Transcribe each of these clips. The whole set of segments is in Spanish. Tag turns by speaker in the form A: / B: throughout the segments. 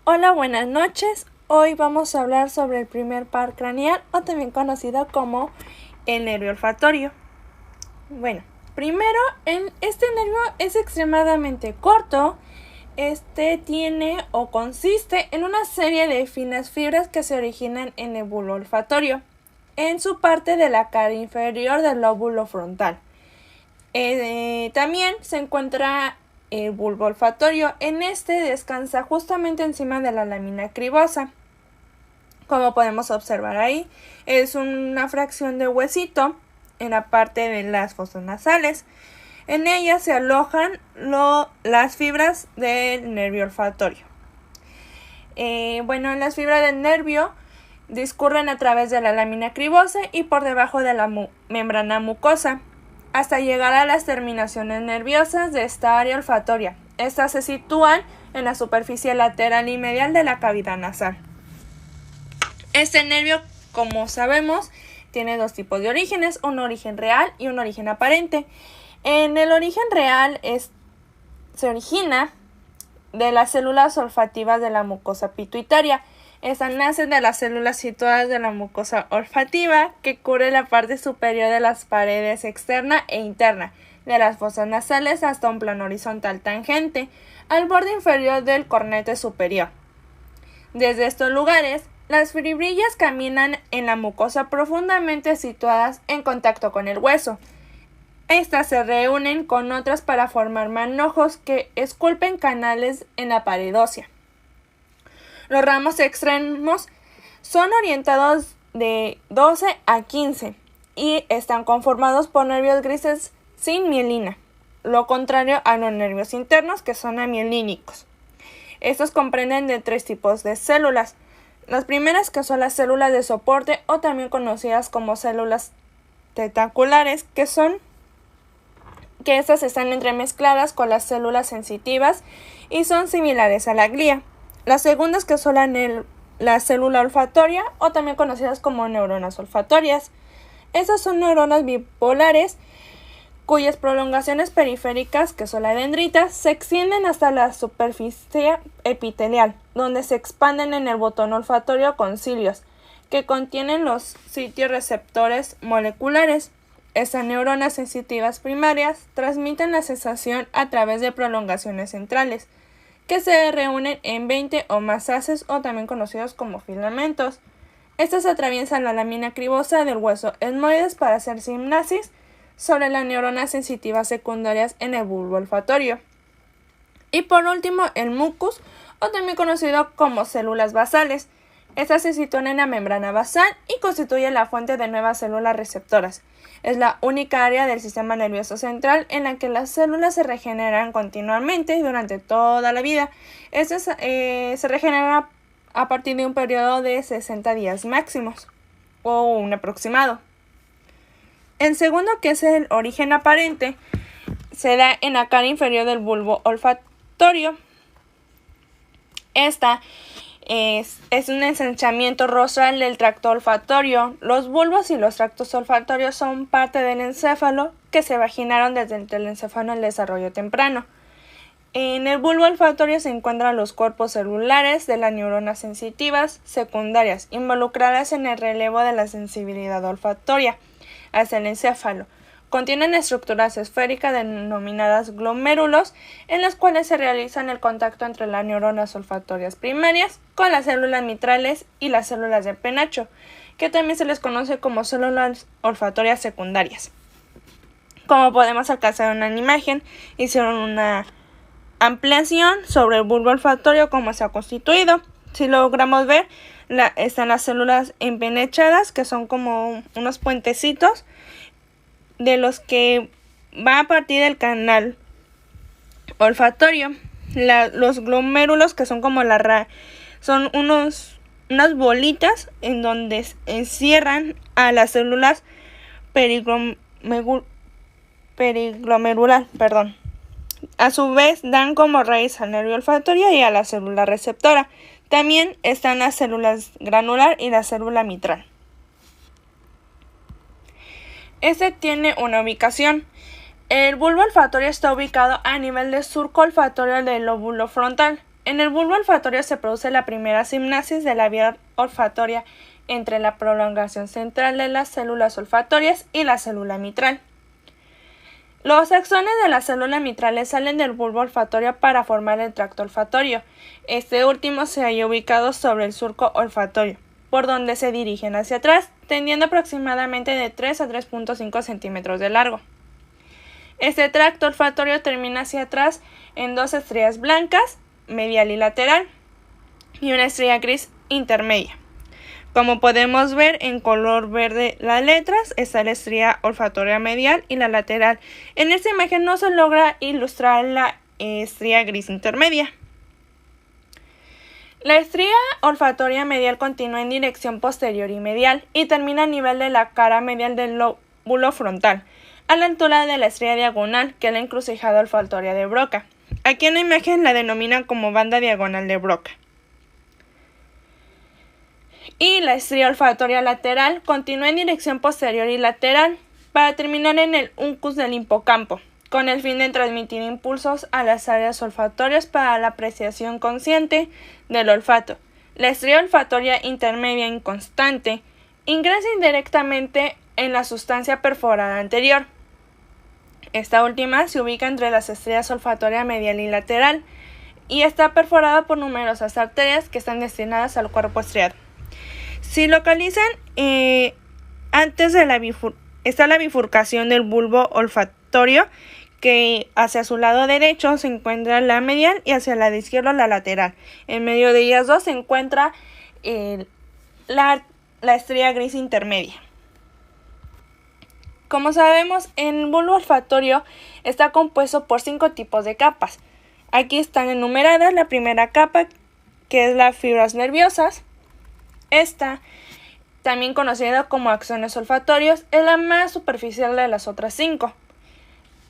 A: Hola, buenas noches. Hoy vamos a hablar sobre el primer par craneal, o también conocido como el nervio olfatorio. Bueno, primero, este nervio es extremadamente corto. Tiene o consiste en una serie de finas fibras que se originan en el bulbo olfatorio, en su parte de la cara inferior del lóbulo frontal. También se encuentra el bulbo olfatorio. En este descansa justamente encima de la lámina cribosa. Como podemos observar ahí, es una fracción de huesito en la parte de las fosas nasales. En ella se alojan las fibras del nervio olfatorio. Las fibras del nervio discurren a través de la lámina cribosa y por debajo de la membrana mucosa, hasta llegar a las terminaciones nerviosas de esta área olfatoria. Estas se sitúan en la superficie lateral y medial de la cavidad nasal. Este nervio, como sabemos, tiene dos tipos de orígenes, un origen real y un origen aparente. En el origen real se origina de las células olfativas de la mucosa pituitaria. Estas nacen de las células situadas de la mucosa olfativa que cubre la parte superior de las paredes externa e interna de las fosas nasales hasta un plano horizontal tangente al borde inferior del cornete superior. Desde estos lugares, las fibrillas caminan en la mucosa profundamente situadas en contacto con el hueso. Estas se reúnen con otras para formar manojos que esculpen canales en la pared ósea. Los ramos extremos son orientados de 12 a 15 y están conformados por nervios grises sin mielina, lo contrario a los nervios internos, que son amielínicos. Estos comprenden de tres tipos de células. Las primeras, que son las células de soporte, o también conocidas como células tentaculares, que estas están entremezcladas con las células sensitivas y son similares a la glía. Las segundas, que son la célula olfatoria, o también conocidas como neuronas olfatorias. Estas son neuronas bipolares cuyas prolongaciones periféricas, que son las dendritas, se extienden hasta la superficie epitelial, donde se expanden en el botón olfatorio con cilios, que contienen los sitios receptores moleculares. Estas neuronas sensitivas primarias transmiten la sensación a través de prolongaciones centrales, que se reúnen en 20 o más haces, o también conocidos como filamentos. Estas atraviesan la lámina cribosa del hueso etmoides para hacer sinapsis sobre las neuronas sensitivas secundarias en el bulbo olfatorio. Y por último, el mucus, o también conocido como células basales. Estas se sitúan en la membrana basal y constituyen la fuente de nuevas células receptoras. Es la única área del sistema nervioso central en la que las células se regeneran continuamente durante toda la vida. Estas se regeneran a partir de un periodo de 60 días máximos, o un aproximado. El segundo, que es el origen aparente, se da en la cara inferior del bulbo olfatorio. Esta es un ensanchamiento rostral del tracto olfatorio. Los bulbos y los tractos olfatorios son parte del encéfalo que se vaginaron desde el encéfalo en desarrollo temprano. En el bulbo olfatorio se encuentran los cuerpos celulares de las neuronas sensitivas secundarias involucradas en el relevo de la sensibilidad olfatoria hacia el encéfalo. Contienen estructuras esféricas denominadas glomérulos, en las cuales se realizan el contacto entre las neuronas olfatorias primarias con las células mitrales y las células de penacho, que también se les conoce como células olfatorias secundarias. Como podemos alcanzar en una imagen, hicieron una ampliación sobre el bulbo olfatorio, cómo se ha constituido. Si logramos ver, están las células empenechadas, que son como unos puentecitos de los que va a partir del canal olfatorio. Los glomérulos, que son como son unas bolitas en donde encierran a las células periglomerular. A su vez dan como raíz al nervio olfatorio y a la célula receptora. También están las células granular y la célula mitral. Este tiene una ubicación. El bulbo olfatorio está ubicado a nivel del surco olfatorio del lóbulo frontal, En el bulbo olfatorio se produce la primera simnasis de la vía olfatoria entre la prolongación central de las células olfatorias y la célula mitral. Los axones de las células mitrales salen del bulbo olfatorio para formar el tracto olfatorio. Este último se halla ubicado sobre el surco olfatorio, por donde se dirigen hacia atrás, tendiendo aproximadamente de 3 a 3.5 centímetros de largo. Este tracto olfatorio termina hacia atrás en dos estrías blancas, medial y lateral, y una estrella gris intermedia. Como podemos ver en color verde las letras, está la estría olfatoria medial y la lateral. En esta imagen no se logra ilustrar la estría gris intermedia. La estría olfatoria medial continúa en dirección posterior y medial y termina a nivel de la cara medial del lóbulo frontal, a la altura de la estría diagonal, que es la encrucijada olfatoria de Broca. Aquí en la imagen la denominan como banda diagonal de Broca. Y la estría olfatoria lateral continúa en dirección posterior y lateral para terminar en el uncus del hipocampo, con el fin de transmitir impulsos a las áreas olfatorias para la apreciación consciente del olfato. La estría olfatoria intermedia inconstante ingresa indirectamente en la sustancia perforada anterior. Esta última se ubica entre las estrías olfatoria medial y lateral y está perforada por numerosas arterias que están destinadas al cuerpo estriado. Si localizan, antes de está la bifurcación del bulbo olfatorio, que hacia su lado derecho se encuentra la medial y hacia el lado izquierdo la lateral. En medio de ellas dos se encuentra la estría gris intermedia. Como sabemos, el bulbo olfatorio está compuesto por 5 tipos de capas. Aquí están enumeradas. La primera capa, que es las fibras nerviosas. Esta, también conocida como axones olfatorios, es la más superficial de las otras 5.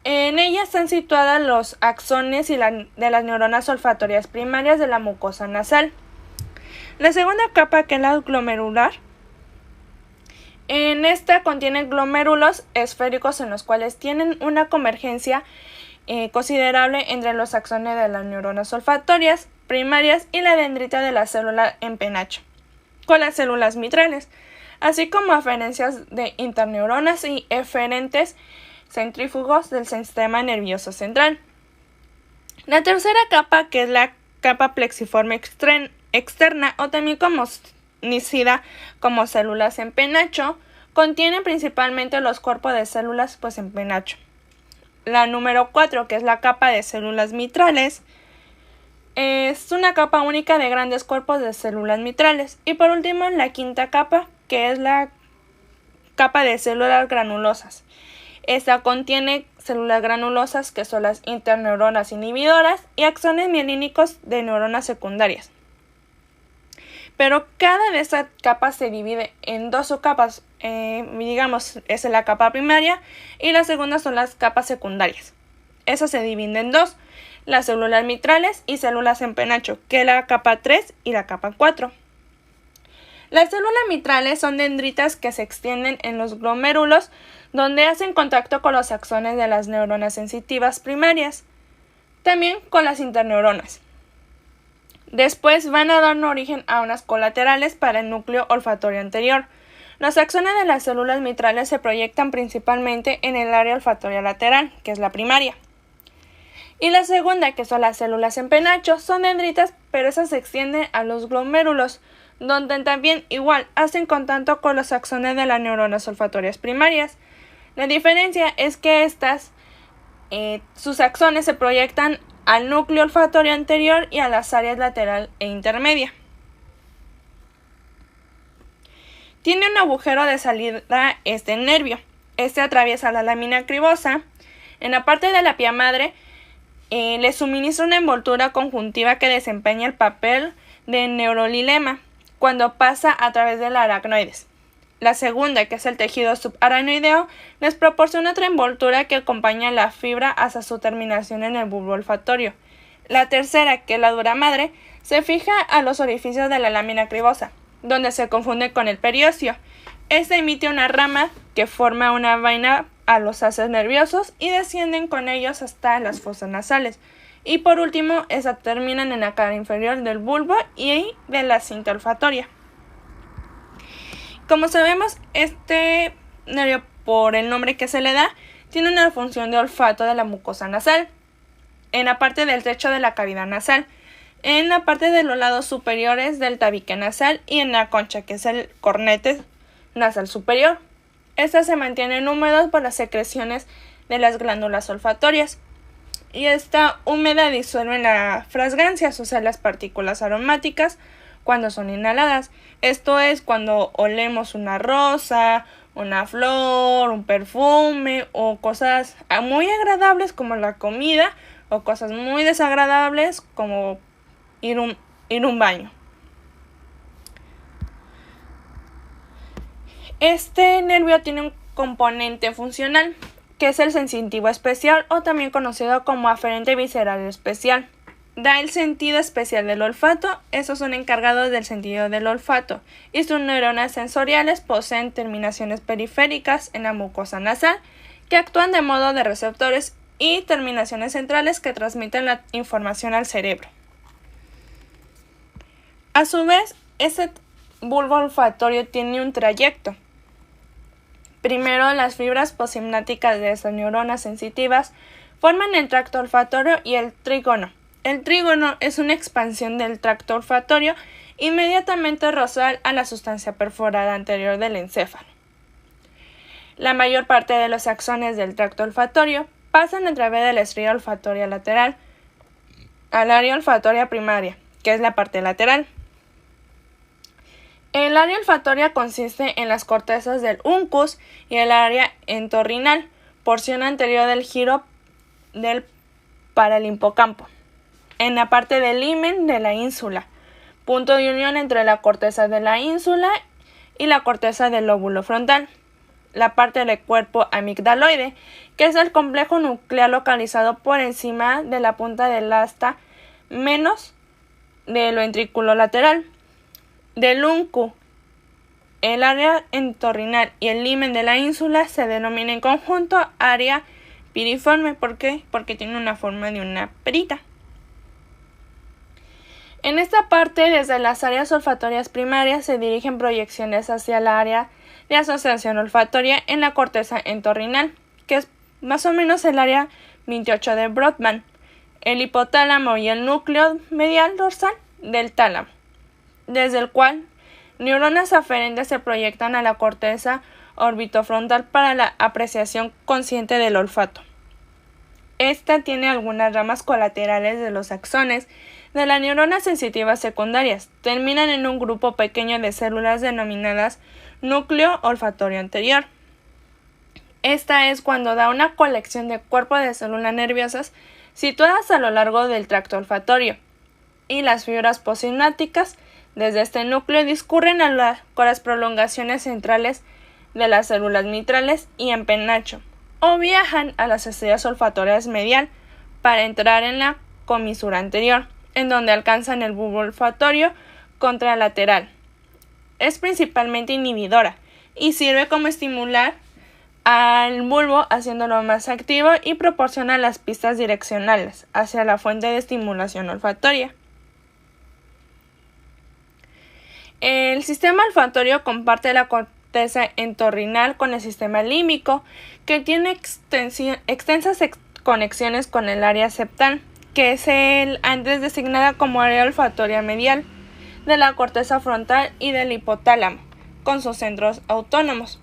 A: En ella están situadas los axones de las neuronas olfatorias primarias de la mucosa nasal. La segunda capa, que es la glomerular, en esta contiene glomérulos esféricos en los cuales tienen una convergencia considerable entre los axones de las neuronas olfatorias primarias y la dendrita de la célula en penacho, con las células mitrales, así como aferencias de interneuronas y eferentes centrífugos del sistema nervioso central. La tercera capa, que es la capa plexiforme externa, o también conocida como células en penacho, contiene principalmente los cuerpos de células en penacho. La número 4, que es la capa de células mitrales, es una capa única de grandes cuerpos de células mitrales. Y por último, la quinta capa, que es la capa de células granulosas. Esta contiene células granulosas, que son las interneuronas inhibidoras, y axones mielínicos de neuronas secundarias. Pero cada de estas capas se divide en dos subcapas, es la capa primaria y la segunda son las capas secundarias. Esas se dividen en dos, las células mitrales y células en penacho, que es la capa 3 y la capa 4. Las células mitrales son dendritas que se extienden en los glomérulos, donde hacen contacto con los axones de las neuronas sensitivas primarias, también con las interneuronas. Después van a dar origen a unas colaterales para el núcleo olfatorio anterior. Los axones de las células mitrales se proyectan principalmente en el área olfatoria lateral, que es la primaria. Y la segunda, que son las células en penacho, son dendritas, pero esas se extienden a los glomérulos, donde también igual hacen contacto con los axones de las neuronas olfatorias primarias. La diferencia es que sus axones se proyectan al núcleo olfatorio anterior y a las áreas lateral e intermedia. Tiene un agujero de salida este nervio. Este atraviesa la lámina cribosa. En la parte de la pía madre le suministra una envoltura conjuntiva que desempeña el papel de neurolilema cuando pasa a través de la aracnoides. La segunda, que es el tejido subaracnoideo, les proporciona otra envoltura que acompaña la fibra hasta su terminación en el bulbo olfatorio. La tercera, que es la dura madre, se fija a los orificios de la lámina cribosa, donde se confunde con el periósteo. Esta emite una rama que forma una vaina a los haces nerviosos y descienden con ellos hasta las fosas nasales. Y por último, estas terminan en la cara inferior del bulbo y de la cinta olfatoria. Como sabemos, este nervio, por el nombre que se le da, tiene una función de olfato de la mucosa nasal, en la parte del techo de la cavidad nasal, en la parte de los lados superiores del tabique nasal y en la concha, que es el cornete nasal superior. Estas se mantienen húmedos por las secreciones de las glándulas olfatorias. Y esta húmeda disuelve las fragancias, o sea, las partículas aromáticas, cuando son inhaladas. Esto es cuando olemos una rosa, una flor, un perfume o cosas muy agradables como la comida o cosas muy desagradables como ir un baño. Este nervio tiene un componente funcional, que es el sensitivo especial o también conocido como aferente visceral especial. Da el sentido especial del olfato. Esos son encargados del sentido del olfato y sus neuronas sensoriales poseen terminaciones periféricas en la mucosa nasal que actúan de modo de receptores y terminaciones centrales que transmiten la información al cerebro. A su vez, este bulbo olfatorio tiene un trayecto. Primero, las fibras postsinápticas de esas neuronas sensitivas forman el tracto olfatorio y el trígono. El trígono es una expansión del tracto olfatorio inmediatamente rosal a la sustancia perforada anterior del encéfalo. La mayor parte de los axones del tracto olfatorio pasan a través de la estrella olfatoria lateral al área olfatoria primaria, que es la parte lateral. El área olfatoria consiste en las cortezas del uncus y el área entorrinal, porción anterior del giro para el hipocampo, en la parte del himen de la ínsula, punto de unión entre la corteza de la ínsula y la corteza del lóbulo frontal. La parte del cuerpo amigdaloide, que es el complejo nuclear localizado por encima de la punta del asta menos del ventrículo lateral. Del uncu, el área entorrinal y el himen de la ínsula se denomina en conjunto área piriforme. ¿Por qué? Porque tiene una forma de una perita. En esta parte, desde las áreas olfatorias primarias se dirigen proyecciones hacia la área de asociación olfatoria en la corteza entorrinal, que es más o menos el área 28 de Brodmann, el hipotálamo y el núcleo medial dorsal del tálamo, desde el cual neuronas aferentes se proyectan a la corteza orbitofrontal para la apreciación consciente del olfato. Esta tiene algunas ramas colaterales de los axones de las neuronas sensitivas secundarias. Terminan en un grupo pequeño de células denominadas núcleo olfatorio anterior. Esta es cuando da una colección de cuerpos de células nerviosas situadas a lo largo del tracto olfatorio, y las fibras postsinápticas desde este núcleo discurren con las prolongaciones centrales de las células mitrales y en penacho, o viajan a las estrellas olfatorias medial para entrar en la comisura anterior, en donde alcanzan el bulbo olfatorio contralateral. Es principalmente inhibidora y sirve como estimular al bulbo haciéndolo más activo y proporciona las pistas direccionales hacia la fuente de estimulación olfatoria. El sistema olfatorio comparte la corteza entorrinal con el sistema límbico, que tiene extensas conexiones con el área septal, que es el antes designada como área olfatoria medial de la corteza frontal y del hipotálamo, con sus centros autónomos.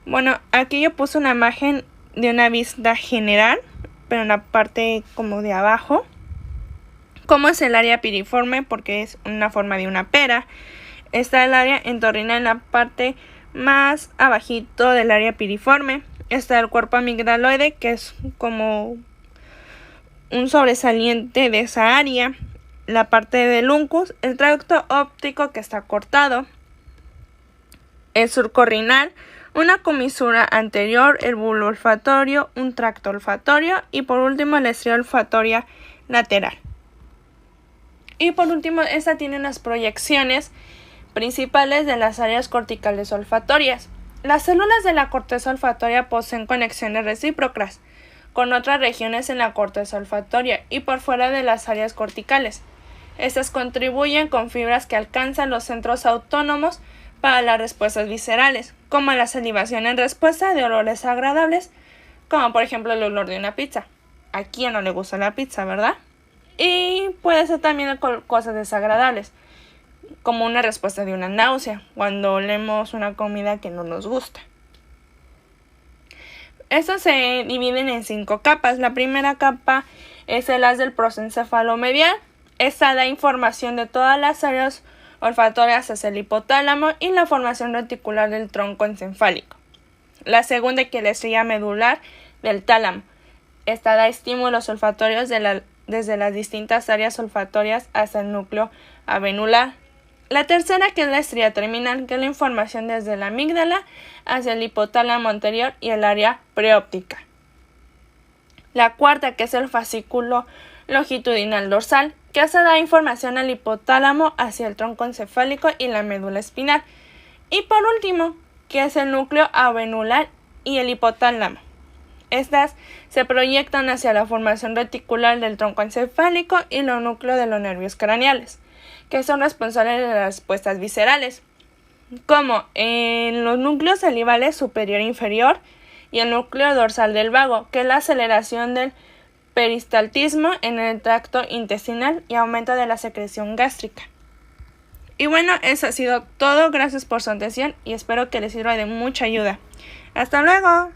A: Bueno, aquí yo puse una imagen de una vista general, pero en la parte como de abajo. Como es el área piriforme, porque es una forma de una pera. Está el área entorrinal en la parte más abajito del área piriforme. Está el cuerpo amigdaloide, que es como un sobresaliente de esa área. La parte del uncus, el tracto óptico que está cortado. El surco rinal, una comisura anterior, el bulbo olfatorio, un tracto olfatorio y por último la estrella olfatoria lateral. Y por último, esta tiene unas proyecciones principales de las áreas corticales olfatorias. Las células de la corteza olfatoria poseen conexiones recíprocas con otras regiones en la corteza olfatoria y por fuera de las áreas corticales. Estas contribuyen con fibras que alcanzan los centros autónomos para las respuestas viscerales, como la salivación en respuesta de olores agradables, como por ejemplo el olor de una pizza. ¿A quién no le gusta la pizza, verdad? Y puede ser también con cosas desagradables, como una respuesta de una náusea, cuando olemos una comida que no nos gusta. Estos se dividen en 5 capas. La primera capa es el haz del prosencéfalo medial. Esta da información de todas las áreas olfatorias hacia el hipotálamo y la formación reticular del tronco encefálico. La segunda, que es la estrella medular del tálamo. Esta da estímulos olfatorios desde las distintas áreas olfatorias hasta el núcleo avenular. La tercera, que es la estrella terminal, que es la información desde la amígdala hacia el hipotálamo anterior y el área preóptica. La cuarta, que es el fascículo longitudinal dorsal, que hace da información al hipotálamo hacia el tronco encefálico y la médula espinal. Y por último, que es el núcleo avenular y el hipotálamo. Estas se proyectan hacia la formación reticular del tronco encefálico y los núcleos de los nervios craneales, que son responsables de las respuestas viscerales, como en los núcleos salivales superior e inferior y el núcleo dorsal del vago, que es la aceleración del peristaltismo en el tracto intestinal y aumento de la secreción gástrica. Y bueno, eso ha sido todo. Gracias por su atención y espero que les sirva de mucha ayuda. ¡Hasta luego!